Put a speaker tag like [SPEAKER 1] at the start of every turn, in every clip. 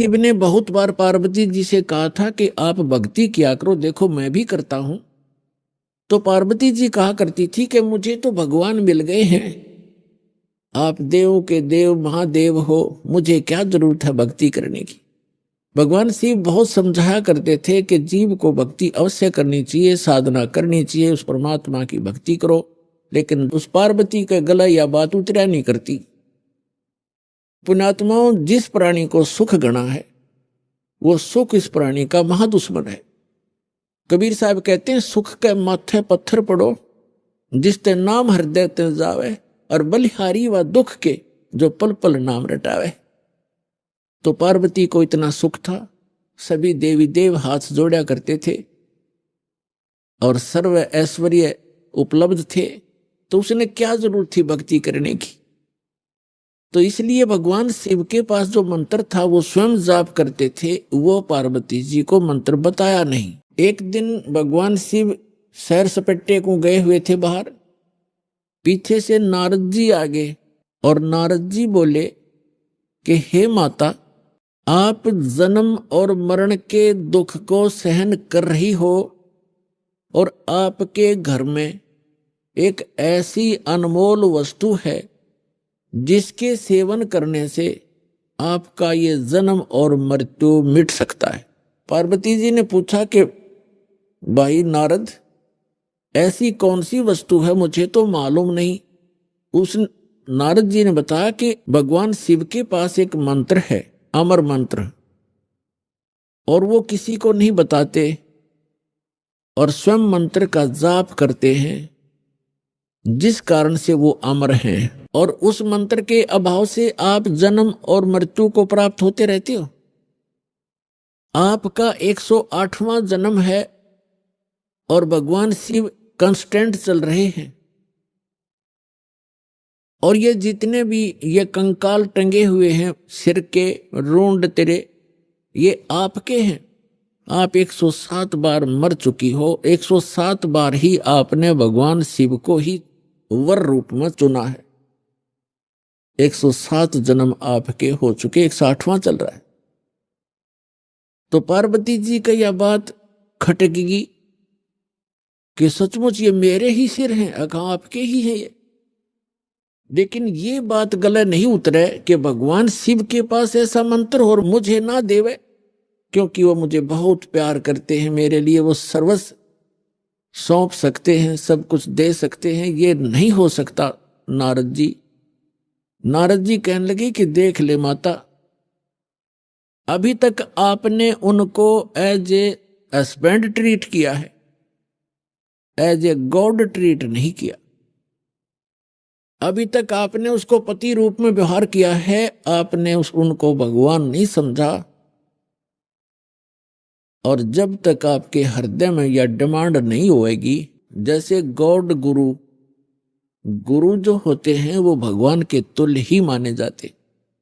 [SPEAKER 1] शिव ने बहुत बार पार्वती जी से कहा था कि आप भक्ति किया करो, देखो मैं भी करता हूं। तो पार्वती जी कहा करती थी कि मुझे तो भगवान मिल गए हैं, आप देवों के देव महादेव हो, मुझे क्या जरूरत है भक्ति करने की। भगवान शिव बहुत समझाया करते थे कि जीव को भक्ति अवश्य करनी चाहिए, साधना करनी चाहिए, उस परमात्मा की भक्ति करो। लेकिन उस पार्वती का गला या बात उतरा नहीं करती। पुण्यात्माओं, जिस प्राणी को सुख गणा है वो सुख इस प्राणी का महादुश्मन है। कबीर साहब कहते हैं, सुख के माथे पत्थर पड़ो जिसते नाम हृदय ते जावे, और बलिहारी व दुख के जो पल पल नाम रटावे। तो पार्वती को इतना सुख था, सभी देवी देव हाथ जोड़ा करते थे और सर्व ऐश्वर्य उपलब्ध थे, तो उसने क्या जरूरत थी भक्ति करने की। तो इसलिए भगवान शिव के पास जो मंत्र था वो स्वयं जाप करते थे, वो पार्वती जी को मंत्र बताया नहीं। एक दिन भगवान शिव सैर सपट्टे को गए हुए थे बाहर, पीछे से नारद जी आ गए और नारद जी बोले कि हे माता, आप जन्म और मरण के दुख को सहन कर रही हो और आपके घर में एक ऐसी अनमोल वस्तु है जिसके सेवन करने से आपका ये जन्म और मृत्यु मिट सकता है। पार्वती जी ने पूछा कि भाई नारद, ऐसी कौन सी वस्तु है, मुझे तो मालूम नहीं। उस नारद जी ने बताया कि भगवान शिव के पास एक मंत्र है, अमर मंत्र, और वो किसी को नहीं बताते और स्वयं मंत्र का जाप करते हैं, जिस कारण से वो अमर हैं। और उस मंत्र के अभाव से आप जन्म और मृत्यु को प्राप्त होते रहते हो। आपका 108वां जन्म है और भगवान शिव कांस्टेंट चल रहे हैं, और ये जितने भी ये कंकाल टंगे हुए हैं सिर के रूंड तेरे, ये आपके हैं। आप 107 बार मर चुकी हो, 107 बार ही आपने भगवान शिव को ही वर रूप में चुना है। 107 जन्म आपके हो चुके, 108वां चल रहा है। तो पार्वती जी का यह बात खटकेगी कि सचमुच ये मेरे ही सिर हैं, अगर आपके ही हैं ये। लेकिन ये बात गले नहीं उतरे कि भगवान शिव के पास ऐसा मंत्र और मुझे ना देवे, क्योंकि वो मुझे बहुत प्यार करते हैं, मेरे लिए वो सर्वस्व सौंप सकते हैं, सब कुछ दे सकते हैं। ये नहीं हो सकता नारद जी। नारद जी कहने लगे कि देख ले माता, अभी तक आपने उनको एज ए हस्बैंड ट्रीट किया है, एज ए गॉड ट्रीट नहीं किया। अभी तक आपने उसको पति रूप में व्यवहार किया है, आपने उनको भगवान नहीं समझा। और जब तक आपके हृदय में यह डिमांड नहीं होएगी, जैसे गॉड गुरु जो होते हैं वो भगवान के तुल्य ही माने जाते,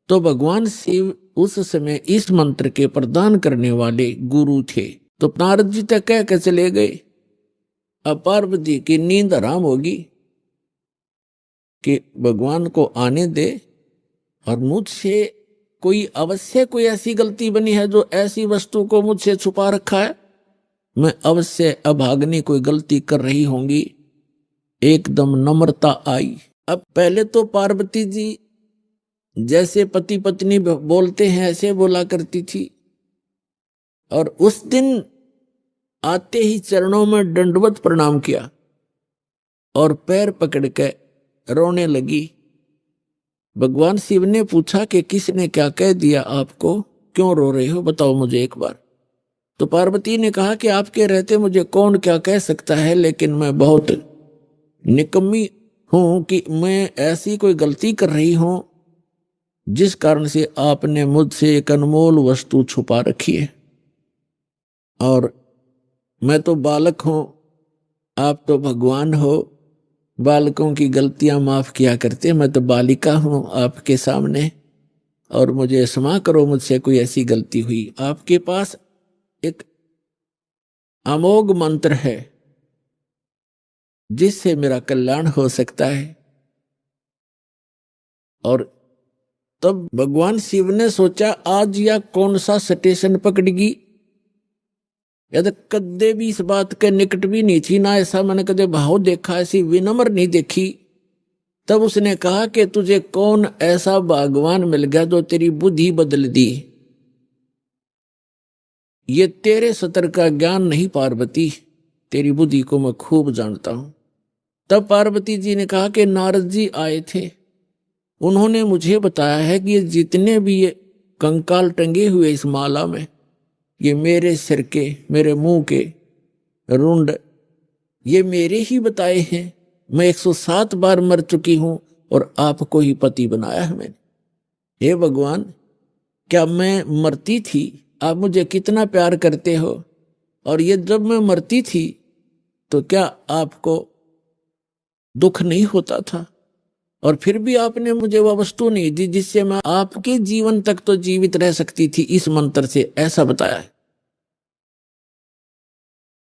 [SPEAKER 1] तो भगवान शिव उस समय इस मंत्र के प्रदान करने वाले गुरु थे। तो नारद जी तक कह के चले गए। अब पार्वती की नींद हराम होगी कि भगवान को आने दे, और मुझसे कोई अवश्य कोई ऐसी गलती बनी है जो ऐसी वस्तु को मुझसे छुपा रखा है, मैं अवश्य अभाग्नि कोई गलती कर रही होंगी। एकदम नम्रता आई। अब पहले तो पार्वती जी जैसे पति पत्नी बोलते हैं ऐसे बोला करती थी, और उस दिन आते ही चरणों में दंडवत प्रणाम किया और पैर पकड़ के रोने लगी। भगवान शिव ने पूछा कि किसने क्या कह दिया आपको, क्यों रो रहे हो, बताओ मुझे एक बार। तो पार्वती ने कहा कि आपके रहते मुझे कौन क्या कह सकता है, लेकिन मैं बहुत निकम्मी हूं कि मैं ऐसी कोई गलती कर रही हूं जिस कारण से आपने मुझसे एक अनमोल वस्तु छुपा रखी है। और मैं तो बालक हूं, आप तो भगवान हो, बालकों की गलतियां माफ किया करते, मैं तो बालिका हूं आपके सामने, और मुझे क्षमा करो, मुझसे कोई ऐसी गलती हुई। आपके पास एक अमोघ मंत्र है जिससे मेरा कल्याण हो सकता है, और तब भगवान शिव ने सोचा आज या कौन सा स्टेशन पकड़गी, या तो कदे भी इस बात के निकट भी नहीं थी, ना ऐसा मैंने कदे भाव देखा, ऐसी विनम्र नहीं देखी। तब उसने कहा कि तुझे कौन ऐसा भगवान मिल गया जो तेरी बुद्धि बदल दी, ये तेरे सतर का ज्ञान नहीं पार्वती, तेरी बुद्धि को मैं खूब जानता हूं। तब पार्वती जी ने कहा कि नारद जी आए थे, उन्होंने मुझे बताया है कि ये जितने भी ये कंकाल टंगे हुए इस माला में, ये मेरे सिर के, मेरे मुंह के रुंड, ये मेरे ही बताए हैं। मैं 107 बार मर चुकी हूं और आपको ही पति बनाया है मैंने। हे भगवान, क्या मैं मरती थी, आप मुझे कितना प्यार करते हो, और ये जब मैं मरती थी तो क्या आपको दुख नहीं होता था, और फिर भी आपने मुझे वह वस्तु नहीं दी जिससे मैं आपके जीवन तक तो जीवित रह सकती थी इस मंत्र से, ऐसा बताया है।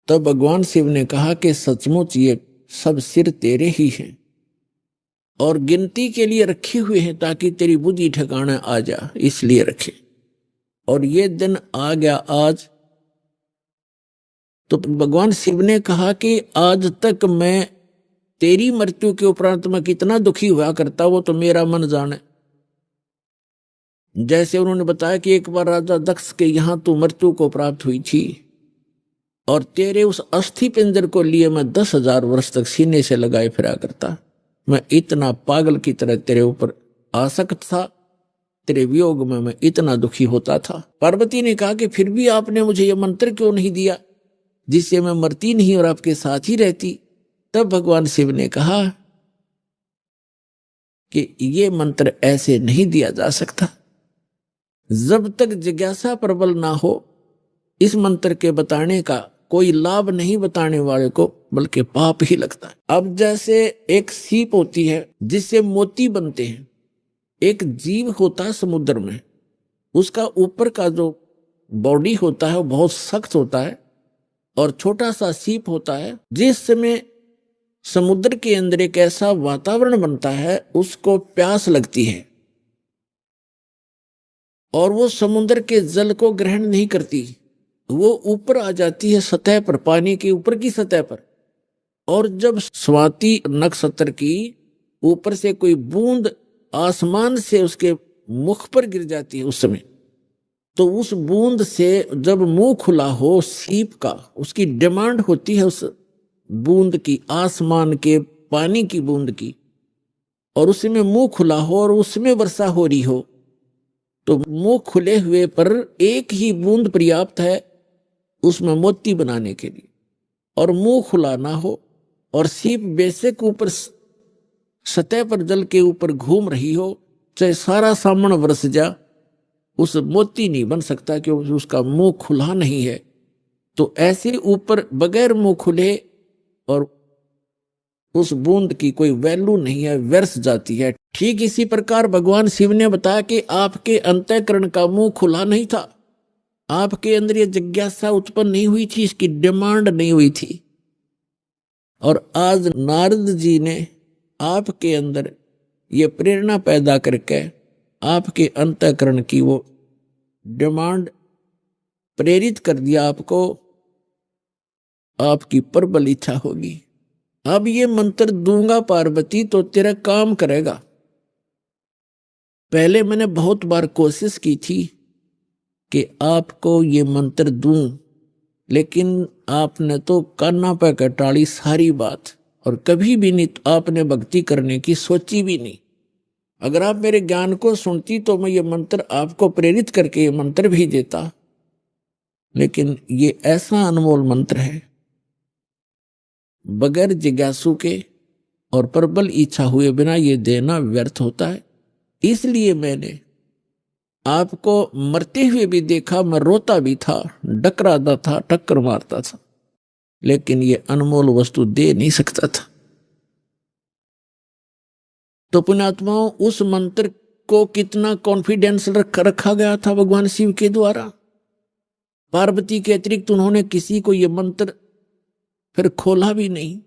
[SPEAKER 1] तब भगवान शिव ने कहा कि सचमुच ये सब सिर तेरे ही हैं और गिनती के लिए रखे हुए हैं ताकि तेरी बुद्धि ठिकाने आ जा, इसलिए रखे। और ये दिन आ गया आज। तो भगवान शिव ने कहा कि आज तक मैं तेरी मृत्यु के उपरांत मैं कितना दुखी हुआ करता, वो तो मेरा मन जाने। जैसे उन्होंने बताया कि एक बार राजा दक्ष के यहां तू मृत्यु को प्राप्त हुई थी और तेरे उस अस्थि पिंजर को लिए मैं 10,000 वर्ष तक सीने से लगाए फिरा करता। मैं इतना पागल की तरह तेरे ऊपर आसक्त था, तेरे वियोग में मैं इतना दुखी होता था। पार्वती ने कहा कि फिर भी आपने मुझे यह मंत्र क्यों नहीं दिया जिससे मैं मरती नहीं और आपके साथ ही रहती। तब भगवान शिव ने कहा कि ये मंत्र ऐसे नहीं दिया जा सकता, जब तक जिज्ञासा प्रबल ना हो इस मंत्र के बताने का कोई लाभ नहीं बताने वाले को, बल्कि पाप ही लगता है। अब जैसे एक सीप होती है जिससे मोती बनते हैं, एक जीव होता है समुद्र में, उसका ऊपर का जो बॉडी होता है वो बहुत सख्त होता है और छोटा सा सीप होता है। जिस समय समुद्र के अंदर एक ऐसा वातावरण बनता है, उसको प्यास लगती है और वो समुद्र के जल को ग्रहण नहीं करती, वो ऊपर आ जाती है सतह पर, पानी के ऊपर की सतह पर। और जब स्वाति नक्षत्र की ऊपर से कोई बूंद आसमान से उसके मुख पर गिर जाती है उस समय, तो उस बूंद से जब मुंह खुला हो सीप का, उसकी डिमांड होती है उस बूंद की, आसमान के पानी की बूंद की, और उसमें मुंह खुला हो और उसमें वर्षा हो रही हो, तो मुंह खुले हुए पर एक ही बूंद पर्याप्त है उसमें मोती बनाने के लिए, और मुंह खुला ना हो और सीप बेशक ऊपर सतह पर जल के ऊपर घूम रही हो, चाहे सारा सामन बरस जा, उस मोती नहीं बन सकता क्योंकि उसका मुंह खुला नहीं है। तो ऐसे ऊपर बगैर मुंह खुले और उस बूंद की कोई वैल्यू नहीं है, व्यर्थ जाती है। ठीक इसी प्रकार भगवान शिव ने बताया कि आपके अंतःकरण का मुंह खुला नहीं था, आपके अंदर ये जिज्ञासा उत्पन्न नहीं हुई थी, इसकी डिमांड नहीं हुई थी। और आज नारद जी ने आपके अंदर ये प्रेरणा पैदा करके आपके अंतःकरण की वो डिमांड प्रेरित कर दिया, आपको आपकी प्रबल इच्छा होगी। अब ये मंत्र दूंगा पार्वती तो तेरा काम करेगा। पहले मैंने बहुत बार कोशिश की थी कि आपको ये मंत्र दूं, लेकिन आपने तो कान्ना पे कटाड़ी सारी बात, और कभी भी नहीं आपने भक्ति करने की सोची भी नहीं। अगर आप मेरे ज्ञान को सुनती तो मैं ये मंत्र आपको प्रेरित करके ये मंत्र भी देता, लेकिन ये ऐसा अनमोल मंत्र है, बगैर जिज्ञासु के और प्रबल इच्छा हुए बिना ये देना व्यर्थ होता है। इसलिए मैंने आपको मरते हुए भी देखा, मैं रोता भी था, डकराता था, टक्कर मारता था, लेकिन ये अनमोल वस्तु दे नहीं सकता था। तो पुण्यात्माओं, उस मंत्र को कितना कॉन्फिडेंस रखा गया था भगवान शिव के द्वारा। पार्वती के अतिरिक्त उन्होंने किसी को यह मंत्र फिर खोला भी नहीं।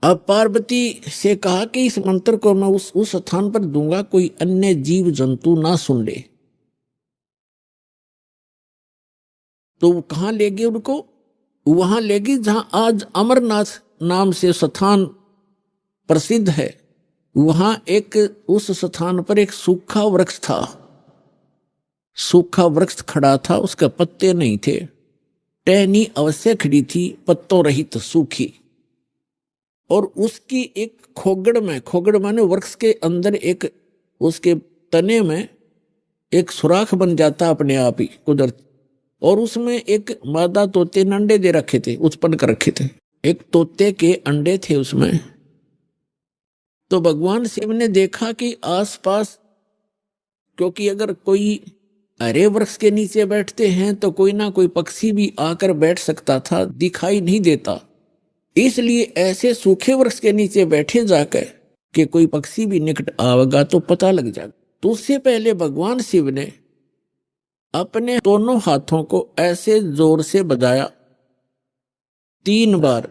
[SPEAKER 1] अब पार्वती से कहा कि इस मंत्र को मैं उस स्थान पर दूंगा, कोई अन्य जीव जंतु ना सुन ले। तो वो कहां ले गए उनको? वहां ले गई जहां आज अमरनाथ नाम से स्थान प्रसिद्ध है। वहां एक उस स्थान पर एक सूखा वृक्ष था। सूखा वृक्ष खड़ा था, उसके पत्ते नहीं थे, टहनी अवश्य खड़ी थी, पत्तों रहित सूखी। और उसकी एक खोगड़ माने वृक्ष के अंदर एक, उसके तने में एक सुराख बन जाता अपने आप ही कुदरत। और उसमें एक मादा तोते ने अंडे दे रखे थे, उत्पन्न कर रखे थे, एक तोते के अंडे थे उसमें। तो भगवान शिव ने देखा कि आसपास, क्योंकि अगर कोई हरे वृक्ष के नीचे बैठते हैं तो कोई ना कोई पक्षी भी आकर बैठ सकता था, दिखाई नहीं देता, इसलिए ऐसे सूखे वृक्ष के नीचे बैठे जाकर कि कोई पक्षी भी निकट आवेगा तो पता लग जाएगा। तो उससे पहले भगवान शिव ने अपने दोनों हाथों को ऐसे जोर से बजाया 3 बार,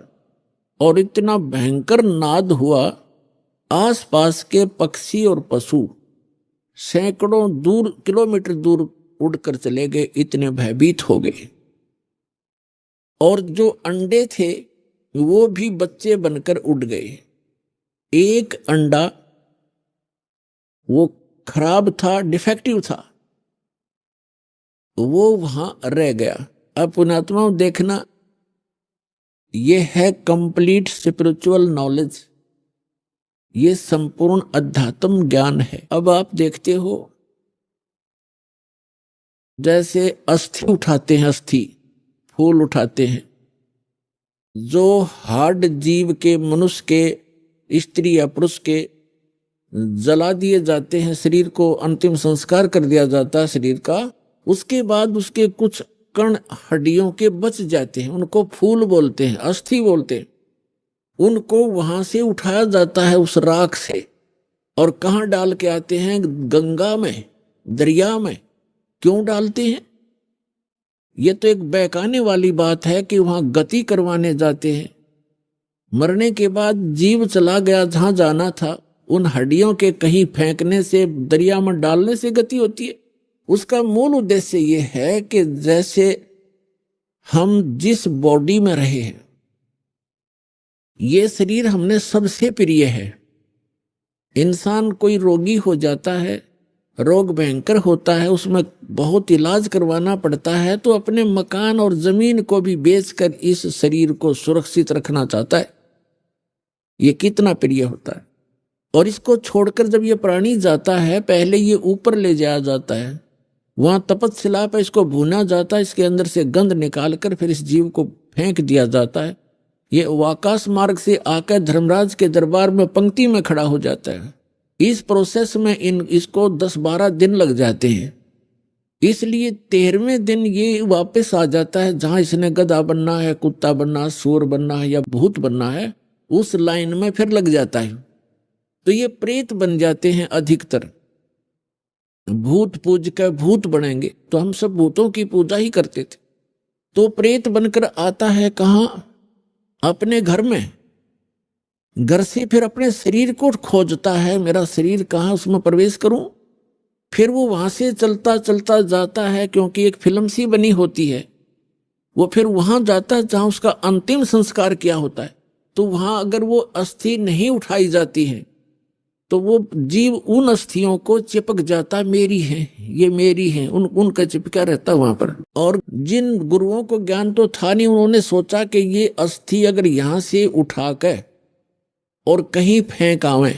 [SPEAKER 1] और इतना भयंकर नाद हुआ, आसपास के पक्षी और पशु सैकड़ों दूर, किलोमीटर दूर उड़कर चले गए, इतने भयभीत हो गए। और जो अंडे थे वो भी बच्चे बनकर उड़ गए। एक अंडा वो खराब था, डिफेक्टिव था, वो वहां रह गया। अब पुण्यात्माओं देखना, ये है कंप्लीट स्पिरिचुअल नॉलेज, ये संपूर्ण अध्यात्म ज्ञान है। अब आप देखते हो जैसे अस्थि उठाते हैं, अस्थि फूल उठाते हैं, जो हार्ड जीव के, मनुष्य के, स्त्री या पुरुष के जला दिए जाते हैं, शरीर को अंतिम संस्कार कर दिया जाता है शरीर का, उसके बाद उसके कुछ कण हड्डियों के बच जाते हैं, उनको फूल बोलते हैं, अस्थि बोलते हैं। उनको वहां से उठाया जाता है उस राख से, और कहाँ डाल के आते हैं? गंगा में, दरिया में। क्यों डालते हैं? ये तो एक बहकाने वाली बात है कि वहां गति करवाने जाते हैं। मरने के बाद जीव चला गया जहां जाना था, उन हड्डियों के कहीं फेंकने से, दरिया में डालने से गति होती है। उसका मूल उद्देश्य ये है कि जैसे हम जिस बॉडी में रहे हैं, ये शरीर हमने सबसे प्रिय है। इंसान कोई रोगी हो जाता है, रोग भयंकर होता है, उसमें बहुत इलाज करवाना पड़ता है, तो अपने मकान और जमीन को भी बेचकर इस शरीर को सुरक्षित रखना चाहता है। ये कितना प्रिय होता है। और इसको छोड़कर जब ये प्राणी जाता है, पहले ये ऊपर ले जाया जाता है, वहां तपस्शिला पर इसको भूना जाता है, इसके अंदर से गंध निकालकर फिर इस जीव को फेंक दिया जाता है। ये आकाश मार्ग से आकर धर्मराज के दरबार में पंक्ति में खड़ा हो जाता है। इस प्रोसेस में इसको 10-12 दिन लग जाते हैं, इसलिए 13वें दिन ये वापस आ जाता है जहां इसने गधा बनना है, कुत्ता बनना है, सूअर बनना है या भूत बनना है, उस लाइन में फिर लग जाता है। तो ये प्रेत बन जाते हैं अधिकतर। भूत पूज कर भूत बनेंगे, तो हम सब भूतों की पूजा ही करते थे। तो प्रेत बनकर आता है कहां? अपने घर में। घर से फिर अपने शरीर को खोजता है, मेरा शरीर कहाँ, उसमें प्रवेश करूं। फिर वो वहां से चलता चलता जाता है, क्योंकि एक फिल्म सी बनी होती है, वो फिर वहां जाता है जहां उसका अंतिम संस्कार किया होता है। तो वहां अगर वो अस्थि नहीं उठाई जाती है तो वो जीव उन अस्थियों को चिपक जाता, मेरी है, ये मेरी है, उनका चिपका रहता वहां पर। और जिन गुरुओं को ज्ञान तो था नहीं, उन्होंने सोचा कि ये अस्थि अगर यहां से उठाकर और कहीं फेंक आवे,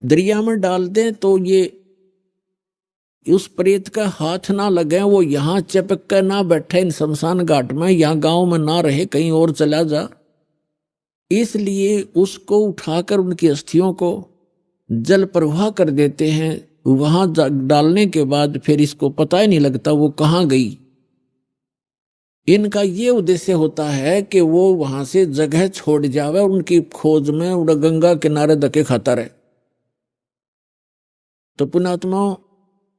[SPEAKER 1] दरिया में डाल दें, तो ये उस प्रेत का हाथ ना लगे, वो यहां चिपक कर ना बैठे इन शमशान घाट में, यहां गांव में ना रहे, कहीं और चला जा। इसलिए उसको उठाकर उनकी अस्थियों को जल प्रवाह कर देते हैं। वहां डालने के बाद फिर इसको पता ही नहीं लगता वो कहाँ गई। इनका ये उद्देश्य होता है कि वो वहां से जगह छोड़ जावे, उनकी खोज में उड़ा गंगा किनारे धक्के खाता रहे। तो पुण्यात्माओं,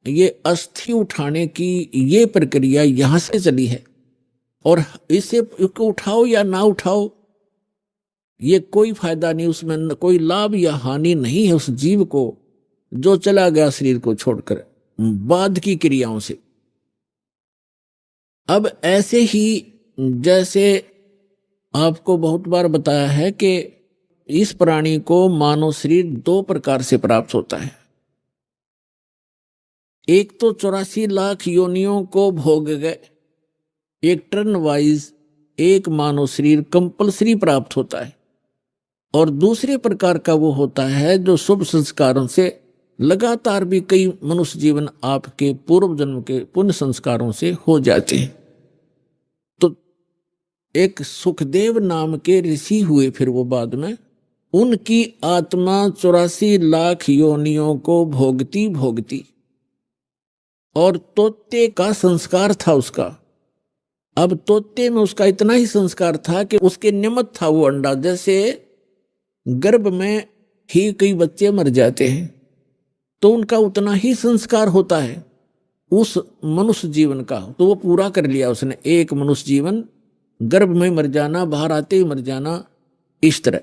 [SPEAKER 1] ये अस्थि उठाने की ये प्रक्रिया यहां से चली है। और इसे उठाओ या ना उठाओ, ये कोई फायदा नहीं, उसमें कोई लाभ या हानि नहीं है उस जीव को जो चला गया शरीर को छोड़कर बाद की क्रियाओं से। अब ऐसे ही जैसे आपको बहुत बार बताया है कि इस प्राणी को मानव शरीर दो प्रकार से प्राप्त होता है। एक तो 84 लाख योनियों को भोग गए, एक टर्न वाइज एक मानव शरीर कंपलसरी प्राप्त होता है। और दूसरे प्रकार का वो होता है जो शुभ संस्कारों से लगातार भी कई मनुष्य जीवन आपके पूर्व जन्म के पुण्य संस्कारों से हो जाते हैं। तो एक सुखदेव नाम के ऋषि हुए, फिर वो बाद में उनकी आत्मा 84 लाख योनियों को भोगती भोगती, और तोते का संस्कार था उसका। अब तोते में उसका इतना ही संस्कार था कि उसके निमित्त था वो अंडा। जैसे गर्भ में ही कई बच्चे मर जाते हैं तो उनका उतना ही संस्कार होता है उस मनुष्य जीवन का, तो वो पूरा कर लिया उसने। एक मनुष्य जीवन गर्भ में मर जाना, बाहर आते ही मर जाना, इस तरह।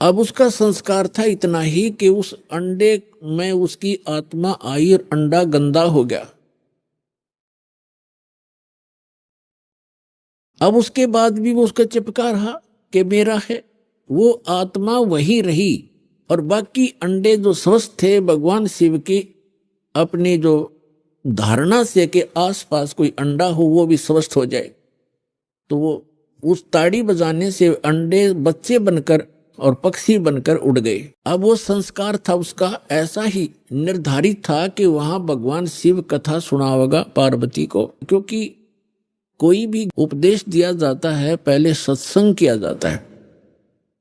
[SPEAKER 1] अब उसका संस्कार था इतना ही कि उस अंडे में उसकी आत्मा आई और अंडा गंदा हो गया। अब उसके बाद भी वो उसका चिपका रहा कि मेरा है, वो आत्मा वही रही। और बाकी अंडे जो स्वस्थ थे, भगवान शिव की अपनी जो धारणा से कि आसपास कोई अंडा हो वो भी स्वस्थ हो जाए, तो वो उस ताड़ी बजाने से अंडे बच्चे बनकर और पक्षी बनकर उड़ गए। अब वो संस्कार था उसका ऐसा ही निर्धारित था कि वहां भगवान शिव कथा सुनावेगा पार्वती को, क्योंकि कोई भी उपदेश दिया जाता है पहले सत्संग किया जाता है।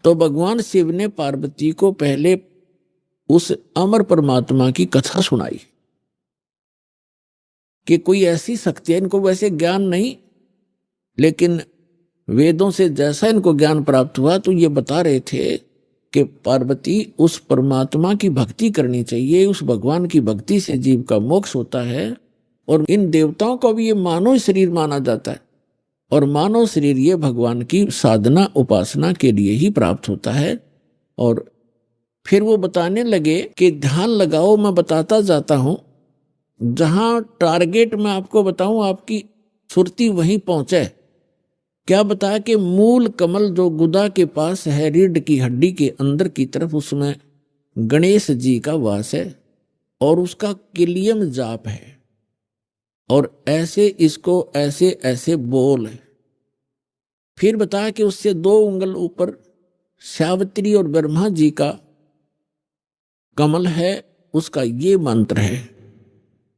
[SPEAKER 1] तो भगवान शिव ने पार्वती को पहले उस अमर परमात्मा की कथा सुनाई कि कोई ऐसी शक्ति है, इनको वैसे ज्ञान नहीं, लेकिन वेदों से जैसा इनको ज्ञान प्राप्त हुआ तो ये बता रहे थे कि पार्वती उस परमात्मा की भक्ति करनी चाहिए, उस भगवान की भक्ति से जीव का मोक्ष होता है। और इन देवताओं को भी ये मानव शरीर माना जाता है, और मानव शरीर ये भगवान की साधना उपासना के लिए ही प्राप्त होता है। और फिर वो बताने लगे कि ध्यान लगाओ, मैं बताता जाता हूं, जहां टारगेट मैं आपको बताऊं आपकी सुरती वहीं पहुंचे। क्या बताया कि मूल कमल जो गुदा के पास है, रीढ़ की हड्डी के अंदर की तरफ, उसमें गणेश जी का वास है और उसका किलियम जाप है। और ऐसे इसको ऐसे ऐसे बोल है। फिर बताया कि उससे 2 उंगल ऊपर सावित्री और ब्रह्मा जी का कमल है, उसका ये मंत्र है।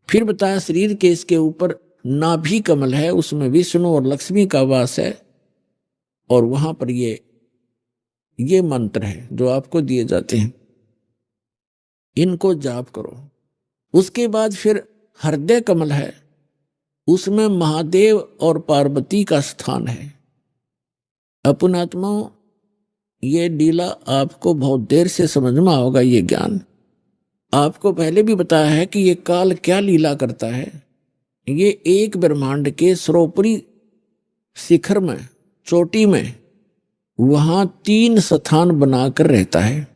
[SPEAKER 1] फिर बताया शरीर के इसके ऊपर नाभि कमल है, उसमें विष्णु और लक्ष्मी का वास है, और वहां पर ये मंत्र है जो आपको दिए जाते हैं, इनको जाप करो। उसके बाद फिर हृदय कमल है, उसमें महादेव और पार्वती का स्थान है। अपनात्माओं, ये लीला आपको बहुत देर से समझ में आओगा। ये ज्ञान आपको पहले भी बताया है कि ये काल क्या लीला करता है। ये एक ब्रह्मांड के सर्वोपरि शिखर में, चोटी में, वहां 3 स्थान बनाकर रहता है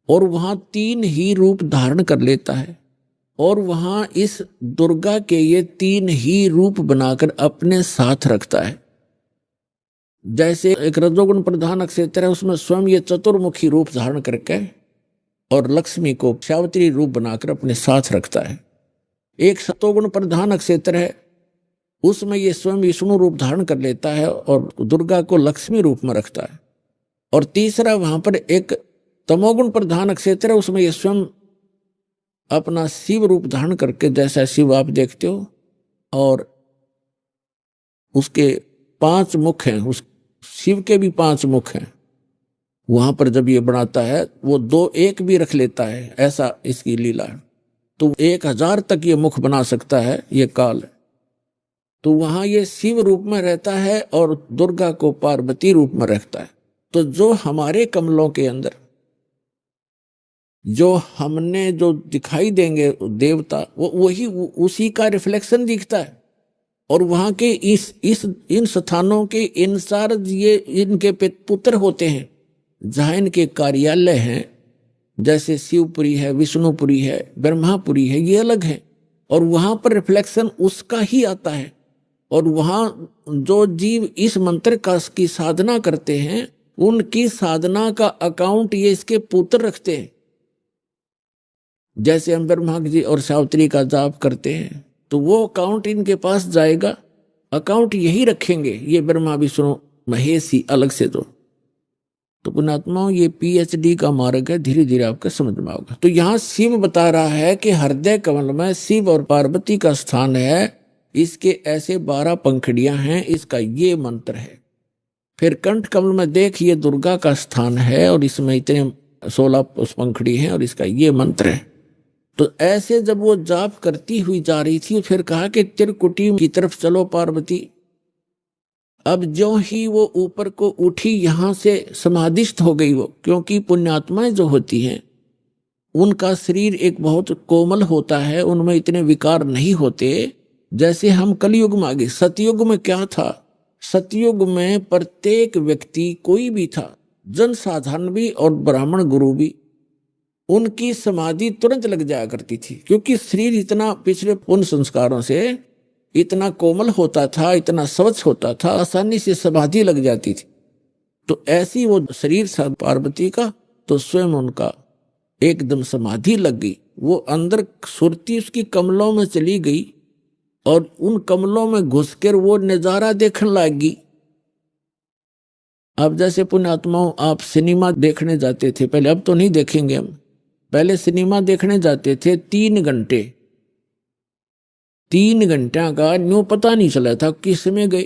[SPEAKER 1] और वहां 3 ही रूप धारण कर लेता है, और वहां इस दुर्गा के ये 3 ही रूप बनाकर अपने साथ रखता है। जैसे एक रजोगुण प्रधान क्षेत्र है, उसमें स्वयं ये चतुर्मुखी रूप धारण करके और लक्ष्मी को सावित्री रूप बनाकर अपने साथ रखता है। एक सतोगुण प्रधान क्षेत्र है, उसमें ये स्वयं विष्णु रूप धारण कर लेता है और दुर्गा को लक्ष्मी रूप में रखता है। और तीसरा वहां पर एक तमोगुण प्रधान क्षेत्र है, उसमें ये स्वयं अपना शिव रूप धारण करके, जैसा शिव आप देखते हो, और उसके 5 मुख हैं, उस शिव के भी 5 मुख हैं। वहां पर जब ये बनाता है वो 2 एक भी रख लेता है, ऐसा इसकी लीला है। तो 1000 तक ये मुख बना सकता है ये काल। तो वहां ये शिव रूप में रहता है और दुर्गा को पार्वती रूप में रखता है। तो जो हमारे कमलों के अंदर जो हमने जो दिखाई देंगे देवता, वो वही उसी का रिफ्लेक्शन दिखता है। और वहां के इस इन स्थानों के इंचार्ज ये इनके पुत्र होते हैं। जहां इनके कार्यालय हैं, जैसे शिवपुरी है, विष्णुपुरी है, ब्रह्मापुरी है, ये अलग है, और वहां पर रिफ्लेक्शन उसका ही आता है। और वहां जो जीव इस मंत्र का की साधना करते हैं, उनकी साधना का अकाउंट ये इसके पुत्र रखते हैं। जैसे हम ब्रह्मा जी और सावित्री का जाप करते हैं, तो वो अकाउंट इनके पास जाएगा, अकाउंट यही रखेंगे ये ब्रह्मा विष्णु महेश ही, अलग से। तो पुण्यात्माओं, ये पीएचडी का मार्ग है, धीरे धीरे आपको समझ में आओगे। तो यहाँ शिव बता रहा है कि हृदय कमल में शिव और पार्वती का स्थान है, इसके ऐसे 12 पंखुड़ियां हैं, इसका ये मंत्र है। फिर कंठ कमल में देख, ये दुर्गा का स्थान है और इसमें इतने 16 पंखुड़ी हैं और इसका ये मंत्र है। तो ऐसे जब वो जाप करती हुई जा रही थी, फिर कहा कि त्रिकुटी की तरफ चलो पार्वती। अब जो ही वो ऊपर को उठी, यहां से समाधिस्थ हो गई वो, क्योंकि पुण्यात्माएं जो होती हैं उनका शरीर एक बहुत कोमल होता है, उनमें इतने विकार नहीं होते जैसे हम कलयुग में आ गए। सतयुग में क्या था? सतयुग में प्रत्येक व्यक्ति कोई भी था, जन साधारण भी और ब्राह्मण गुरु भी, उनकी समाधि तुरंत लग जाया करती थी, क्योंकि शरीर इतना पिछले पुण्य संस्कारों से इतना कोमल होता था, इतना स्वच्छ होता था, आसानी से समाधि लग जाती थी। तो ऐसी वो शरीर था पार्वती का, तो स्वयं उनका एकदम समाधि लग गई। वो अंदर सुरती उसकी कमलों में चली गई और उन कमलों में घुसकर वो नजारा देखने लगी। अब जैसे पुण्यात्माओं, आप सिनेमा देखने जाते थे पहले, अब तो नहीं देखेंगे हम, पहले सिनेमा देखने जाते थे 3 घंटे, 3 घंटा का न्यू पता नहीं चला था किस में गए,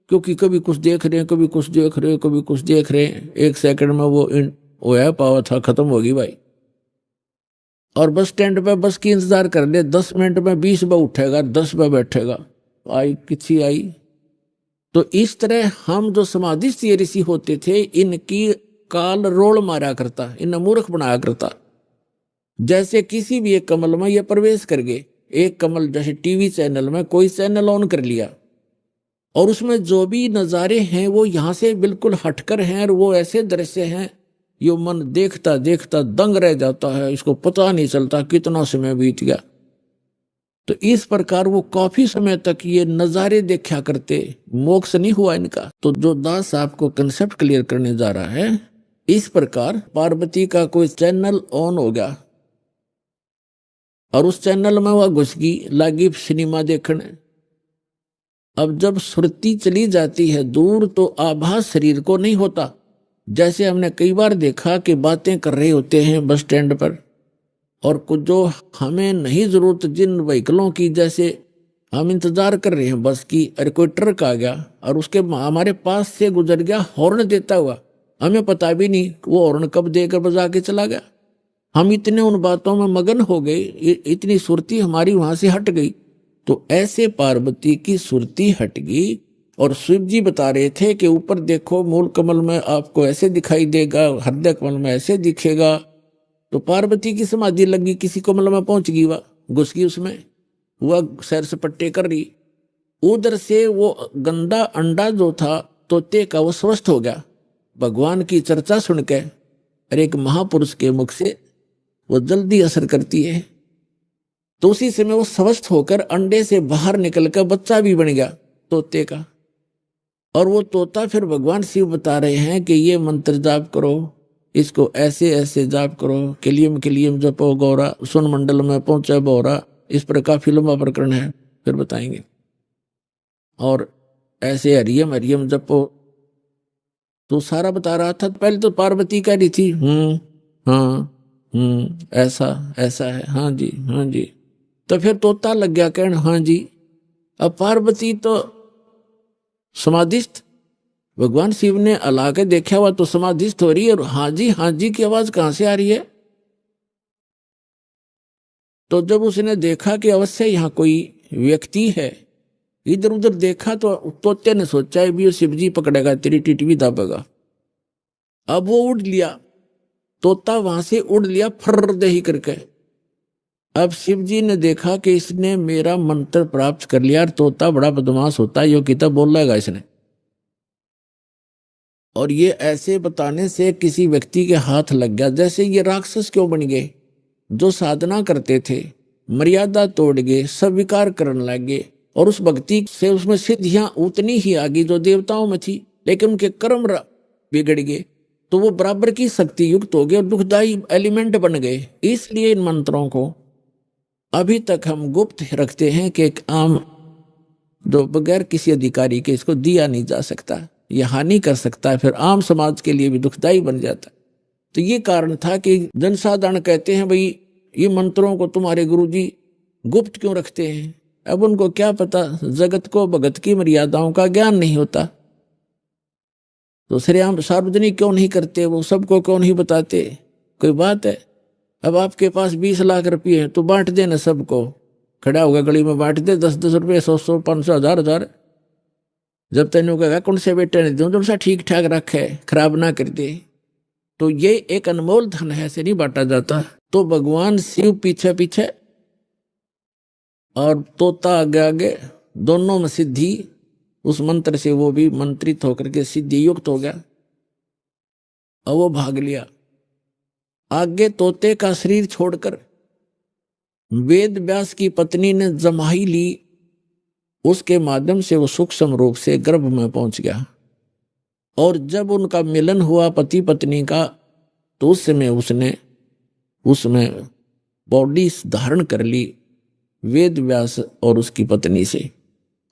[SPEAKER 1] क्योंकि कभी कुछ देख रहे हैं, कभी कुछ देख रहे हैं, कभी कुछ देख रहे हैं। 1 सेकंड में वो होया पावा था, खत्म होगी भाई। और बस स्टैंड पे बस की इंतजार कर ले, 10 मिनट में 20 बार उठेगा, 10 बार बैठेगा, आई किसी आई। तो इस तरह हम जो समाधिस्थ ऋषि होते थे, इनकी काल रोल मारा करता, इन मूर्ख बनाया करता। जैसे किसी भी एक कमल में ये प्रवेश कर गए, एक कमल जैसे टीवी चैनल में कोई चैनल ऑन कर लिया और उसमें जो भी नज़ारे हैं वो यहाँ से बिल्कुल हटकर हैं, और वो ऐसे दृश्य हैं यो मन देखता देखता दंग रह जाता है, इसको पता नहीं चलता कितना समय बीत गया। तो इस प्रकार वो काफी समय तक ये नज़ारे देखा करते, मोक्ष नहीं हुआ इनका। तो जो दास आपको कंसेप्ट क्लियर करने जा रहा है, इस प्रकार पार्वती का कोई चैनल ऑन हो गया और उस चैनल में वह घुस गई, लागी सिनेमा देखने। अब जब सुरती चली जाती है दूर, तो आभास शरीर को नहीं होता। जैसे हमने कई बार देखा कि बातें कर रहे होते हैं बस स्टैंड पर, और कुछ जो हमें नहीं जरूरत जिन व्हीकलों की, जैसे हम इंतजार कर रहे हैं बस की, अरे कोई ट्रक आ गया और उसके हमारे पास से गुजर गया हॉर्न देता हुआ, हमें पता भी नहीं वो हॉर्न कब देकर बजा के चला गया। हम इतने उन बातों में मगन हो गए, इतनी सुरती हमारी वहां से हट गई। तो ऐसे पार्वती की सुरती हट गई और शिव जी बता रहे थे कि ऊपर देखो, मूल कमल में आपको ऐसे दिखाई देगा, हृदय कमल में ऐसे दिखेगा। तो पार्वती की समाधि लगी, किसी कमल में पहुंच गई, वह घुस गई उसमें, वह सैर सपट्टे कर रही। उधर से वो गंदा अंडा जो था तोते का, वो स्वस्थ हो गया भगवान की चर्चा सुन के। और एक महापुरुष के मुख से वो जल्दी असर करती है, तो उसी समय वो स्वस्थ होकर अंडे से बाहर निकलकर बच्चा भी बन गया तोते का। और वो तोता फिर भगवान शिव बता रहे हैं कि ये मंत्र जाप करो, इसको ऐसे ऐसे जाप करो, किलियम जपो गौरा, सुन मंडल में पहुंचे बोरा। इस पर काफी लंबा प्रकरण है, फिर बताएंगे। और ऐसे हरियम जपो, तो सारा बता रहा था। पहले तो पार्वती कह रही थी हाँ ऐसा ऐसा है, हाँ जी। तो फिर तोता लग गया कहने हाँ जी। अब पार्वती तो समाधिस्थ, भगवान शिव ने अला के देखा हुआ तो समाधिस्थ हो रही है, और हाँ जी की आवाज कहां से आ रही है। तो जब उसने देखा कि अवश्य यहाँ कोई व्यक्ति है, इधर उधर देखा, तो तोते ने सोचा है भी शिव जी पकड़ेगा, तेरी टिटवी दाबेगा। अब वो उड़ लिया, तोता वहां से उड़ लिया फर्र दे ही करके, अब शिव जी ने देखा कि इसने मेरा मंत्र प्राप्त कर लिया, तोता बड़ा बदमाश होता है, यो किताब बोल रहेगा इसने। और ये ऐसे बताने से किसी व्यक्ति के हाथ लग गया। जैसे ये राक्षस क्यों बन गए, जो साधना करते थे मर्यादा तोड़ गए, सब विकार करने लग गए, और उस भक्ति से उसमें सिद्धियां उतनी ही आ गई जो देवताओं में थी, लेकिन उनके कर्म बिगड़ गए, तो वो बराबर की शक्ति युक्त हो गए और दुखदाई एलिमेंट बन गए। इसलिए इन मंत्रों को अभी तक हम गुप्त रखते हैं कि एक आम, जो बगैर किसी अधिकारी के इसको दिया नहीं जा सकता, ये हानि कर सकता है, फिर आम समाज के लिए भी दुखदाई बन जाता है। तो ये कारण था कि जनसाधारण कहते हैं, भाई ये मंत्रों को तुम्हारे गुरुजी गुप्त क्यों रखते हैं। अब उनको क्या पता, जगत को भगत की मर्यादाओं का ज्ञान नहीं होता, तो श्रेआम सार्वजनिक क्यों नहीं करते, वो सबको क्यों नहीं बताते। कोई बात है, अब आपके पास 20 लाख रुपये हैं तो बांट देना सबको, खड़ा होगा गली में बांट दे, 10-10 रुपये, 100-100, 500, 1000-1000। जब तेनों कहेगा कौन से बेटे ने दो, सा ठीक ठाक रखे, खराब ना कर दे। तो ये एक अनमोल धन है, ऐसे नहीं बांटा जाता। तो भगवान शिव पीछे पीछे और तोता आगे आगे, दोनों में सिद्धि, उस मंत्र से वो भी मंत्रित होकर के सिद्धि युक्त हो गया और वो भाग लिया। आगे तोते का शरीर छोड़कर वेद व्यास की पत्नी ने जमाई ली, उसके माध्यम से वो सूक्ष्म रूप से गर्भ में पहुंच गया। और जब उनका मिलन हुआ पति पत्नी का, तो उस समय उसने उसमें बॉडी धारण कर ली वेद व्यास और उसकी पत्नी से,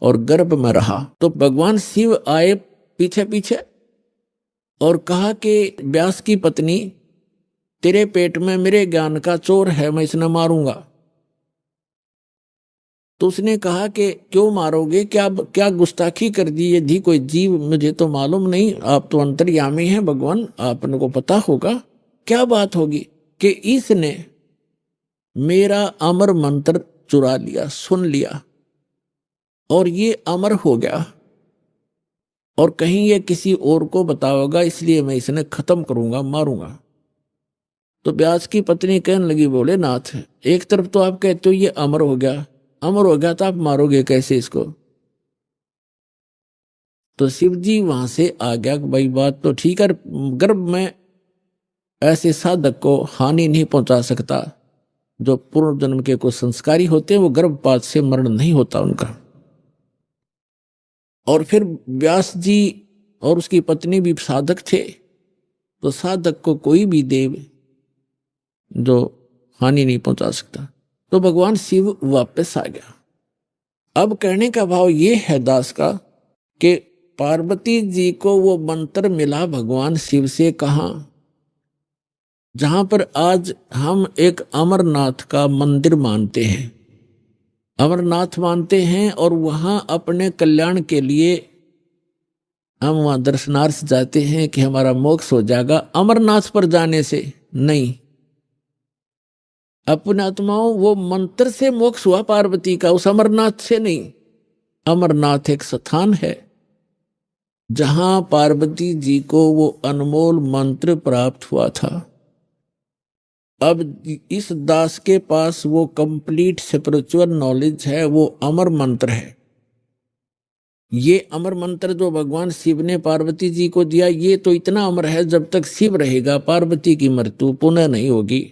[SPEAKER 1] और गर्भ में रहा। तो भगवान शिव आए पीछे पीछे और कहा कि व्यास की पत्नी, तेरे पेट में मेरे ज्ञान का चोर है, मैं इसे मारूंगा। तो उसने कहा कि क्यों मारोगे, क्या क्या गुस्ताखी कर दी, ये दी कोई जीव, मुझे तो मालूम नहीं, आप तो अंतर्यामी हैं भगवान, आपने को पता होगा। क्या बात होगी कि इसने मेरा अमर मंत्र चुरा लिया, सुन लिया, और ये अमर हो गया, और कहीं ये किसी और को बताओगा, इसलिए मैं इसने खत्म करूंगा, मारूंगा। तो व्यास की पत्नी कहने लगी, बोले नाथ, एक तरफ तो आप कहते हो ये अमर हो गया, अमर हो गया तो आप मारोगे कैसे इसको। तो शिव जी वहां से आ गया, भाई बात तो ठीक है, गर्भ में ऐसे साधक को हानि नहीं पहुंचा सकता, जो पूर्व जन्म के कुछ संस्कारी होते हैं वो गर्भपात से मरण नहीं होता उनका। और फिर व्यास जी और उसकी पत्नी भी साधक थे, तो साधक को कोई भी देव जो हानि नहीं पहुंचा सकता। तो भगवान शिव वापस आ गया। अब कहने का भाव ये है दास का कि पार्वती जी को वो मंत्र मिला भगवान शिव से, कहां, जहां पर आज हम एक अमरनाथ का मंदिर मानते हैं, अमरनाथ मानते हैं, और वहां अपने कल्याण के लिए हम वहां दर्शनार्थ जाते हैं कि हमारा मोक्ष हो जाएगा। अमरनाथ पर जाने से नहीं, अपने आत्माओं वो मंत्र से मोक्ष हुआ पार्वती का, उस अमरनाथ से नहीं। अमरनाथ एक स्थान है जहां पार्वती जी को वो अनमोल मंत्र प्राप्त हुआ था। अब इस दास के पास वो कंप्लीट स्पिरिचुअल नॉलेज है, वो अमर मंत्र है। ये अमर मंत्र जो भगवान शिव ने पार्वती जी को दिया, ये तो इतना अमर है, जब तक शिव रहेगा पार्वती की मृत्यु पुनः नहीं होगी,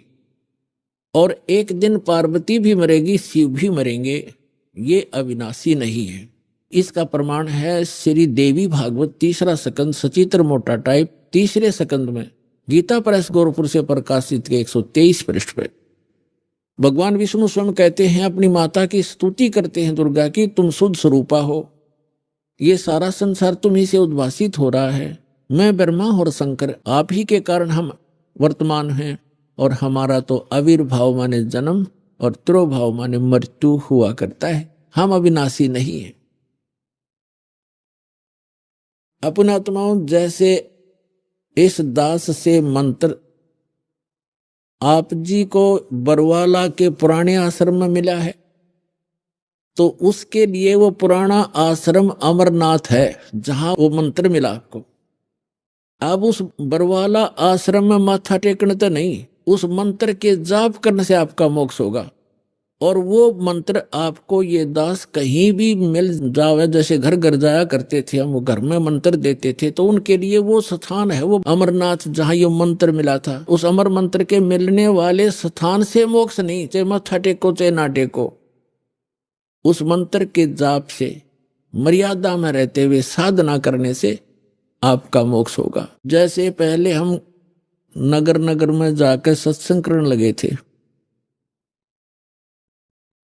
[SPEAKER 1] और एक दिन पार्वती भी मरेगी, शिव भी मरेंगे, ये अविनाशी नहीं है। इसका प्रमाण है श्री देवी भागवत 3रा स्कंद सचित्र मोटा टाइप 3रे स्कंद में गीता प्रेस गोरखपुर से प्रकाशित के 123 पृष्ठ पे भगवान विष्णु स्वयं कहते हैं, अपनी माता की स्तुति करते हैं दुर्गा की, तुम शुद्ध स्वरूपा हो, ये सारा संसार तुम्ही से उद्भासित हो रहा है, मैं ब्रह्मा और शंकर आप ही के कारण हम वर्तमान हैं, और हमारा तो आविर्भाव माने जन्म और तिरोभाव माने मृत्यु हुआ करता है, हम अविनाशी नहीं है। अपने आत्माओं, जैसे इस दास से मंत्र आप जी को बरवाला के पुराने आश्रम में मिला है, तो उसके लिए वो पुराना आश्रम अमरनाथ है जहां वो मंत्र मिला आपको। अब उस बरवाला आश्रम में माथा टेकने तो नहीं, उस मंत्र के जाप करने से आपका मोक्ष होगा। और वो मंत्र आपको ये दास कहीं भी मिल जावे, जैसे घर घर जाया करते थे हम, वो घर में मंत्र देते थे, तो उनके लिए वो स्थान है, वो अमरनाथ जहाँ ये मंत्र मिला था, उस अमर मंत्र के मिलने वाले स्थान से मोक्ष नहीं, चाहे मत्था टेको चाहे ना टेको, उस मंत्र के जाप से मर्यादा में रहते हुए साधना करने से आपका मोक्ष होगा। जैसे पहले हम नगर नगर में जाकर सत्संग करने लगे थे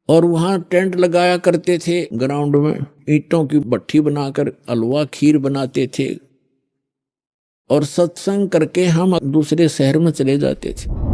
[SPEAKER 1] और वहां टेंट लगाया करते थे, ग्राउंड में ईंटों की भट्ठी बनाकर हलवा खीर बनाते थे और सत्संग करके हम दूसरे शहर में चले जाते थे।